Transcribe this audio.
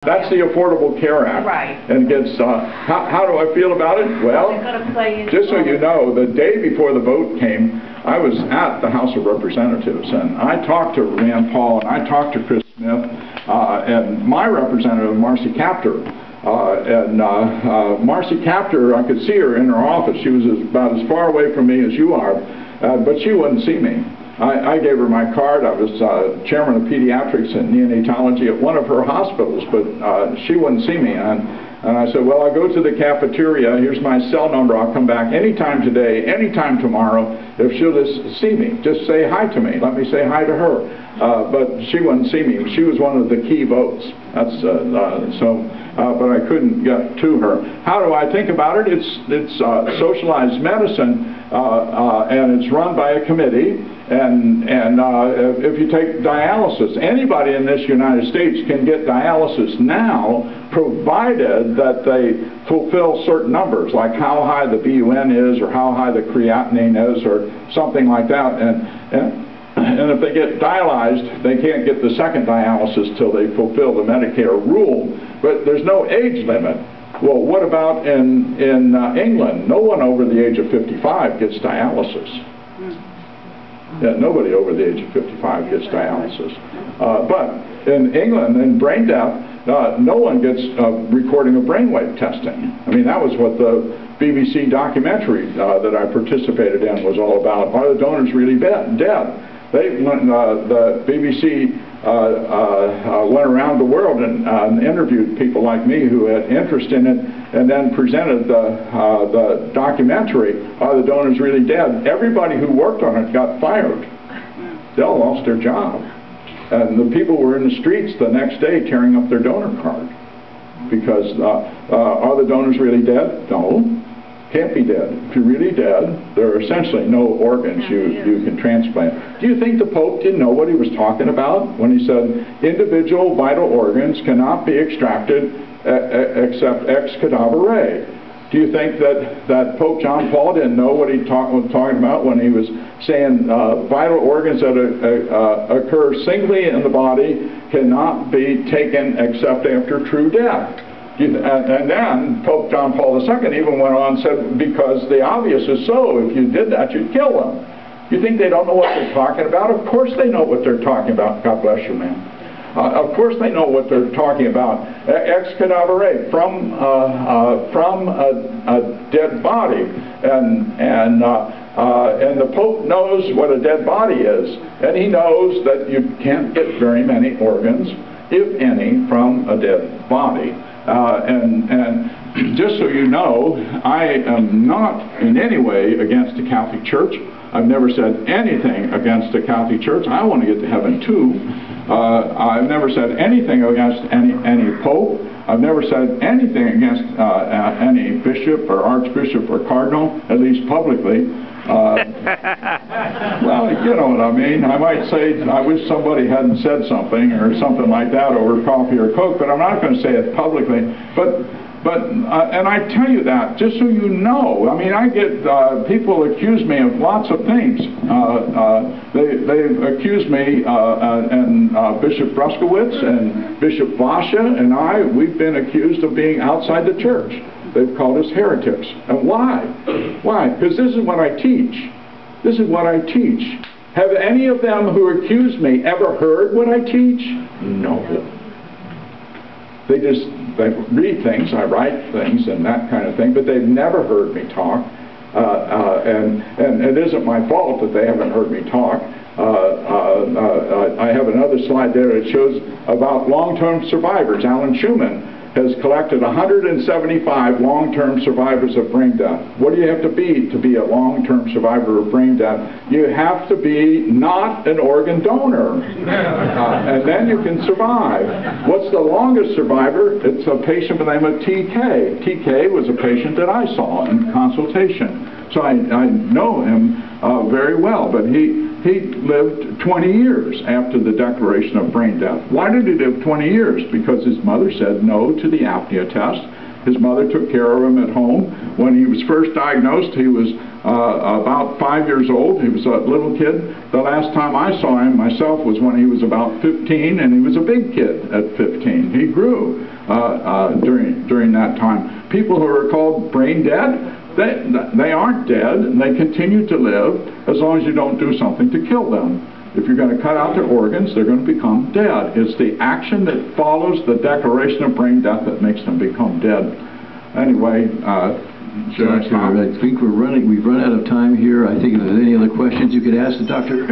That's the Affordable Care Act. Right. And gets, how do I feel about it? Well, just so you know, the day before the vote came, I was at the House of Representatives, and I talked to Rand Paul, and I talked to Chris Smith, and my representative, Marcy Kaptur. Marcy Kaptur, I could see her in her office. She was about as far away from me as you are, but she wouldn't see me. I gave her my card. I was chairman of pediatrics and neonatology at one of her hospitals, but she wouldn't see me. And I said, well, I'll go to the cafeteria. Here's my cell number. I'll come back anytime today, anytime tomorrow. If she'll just see me, just say hi to me. Let me say hi to her. But she wouldn't see me. She was one of the key votes. That's but I couldn't get to her. How do I think about it? It's socialized medicine, and it's run by a committee. And if you take dialysis, anybody in this United States can get dialysis now, provided that they fulfill certain numbers, like how high the BUN is, or how high the creatinine is, or something like that. And if they get dialyzed, they can't get the second dialysis till they fulfill the Medicare rule. But there's no age limit. Well, what about in England? No one over the age of 55 gets dialysis. Yeah, nobody over the age of 55 gets dialysis. But in England, in brain death, no one gets recording of brainwave testing. I mean, that was what the BBC documentary that I participated in was all about. Are the donors really dead? The BBC went around the world and interviewed people like me who had interest in it, and then presented the documentary, Are the Donors Really Dead? Everybody who worked on it got fired. They all lost their job. And the people were in the streets the next day tearing up their donor card. Because are the donors really dead? No. Can't be dead. If you're really dead, there are essentially no organs you can transplant. Do you think the Pope didn't know what he was talking about when he said individual vital organs cannot be extracted except ex cadavere? Do you think that Pope John Paul didn't know what he was talking about when he was saying vital organs that occur singly in the body cannot be taken except after true death? And then Pope John Paul II even went on and said, because the obvious is so, if you did that, you'd kill them. You think they don't know what they're talking about? Of course they know what they're talking about. God bless you, man. Of course they know what they're talking about. Ex cadavere, from a dead body. And the Pope knows what a dead body is. And he knows that you can't get very many organs, if any, from a dead body. And just so you know, I am not in any way against the Catholic Church. I've never said anything against the Catholic Church. I want to get to heaven too. I've never said anything against any pope. I've never said anything against any bishop or archbishop or cardinal, at least publicly. Well, you know what I mean. I might say, I wish somebody hadn't said something or something like that over coffee or Coke, but I'm not going to say it publicly. And I tell you that just so you know. I mean, I get people accuse me of lots of things. They've accused me and Bishop Bruskowitz and Bishop Vasha and we've been accused of being outside the church. They've called us heretics. And why? Why? Because this is what I teach. This is what I teach. Have any of them who accuse me ever heard what I teach? No. They read things, I write things and that kind of thing, but they've never heard me talk. And it isn't my fault that they haven't heard me talk. I have another slide there that shows about long-term survivors. Alan Schumann has collected 175 long-term survivors of brain death. What do you have to be a long-term survivor of brain death? You have to be not an organ donor, and then you can survive. What's the longest survivor? It's a patient by the name of TK. TK was a patient that I saw in consultation, so I know him very well, but he lived 20 years after the declaration of brain death. Why did he live 20 years? Because his mother said no to the apnea test. His mother took care of him at home. When he was first diagnosed, he was about 5 years old. He was a little kid. The last time I saw him myself was when he was about 15, and he was a big kid at 15. He grew. during that time. People who are called brain dead, they aren't dead, and they continue to live as long as you don't do something to kill them. If you're going to cut out their organs, they're going to become dead. It's the action that follows the declaration of brain death that makes them become dead. Anyway, should I stop? I think we've run out of time here. I think if there's any other questions you could ask the doctor.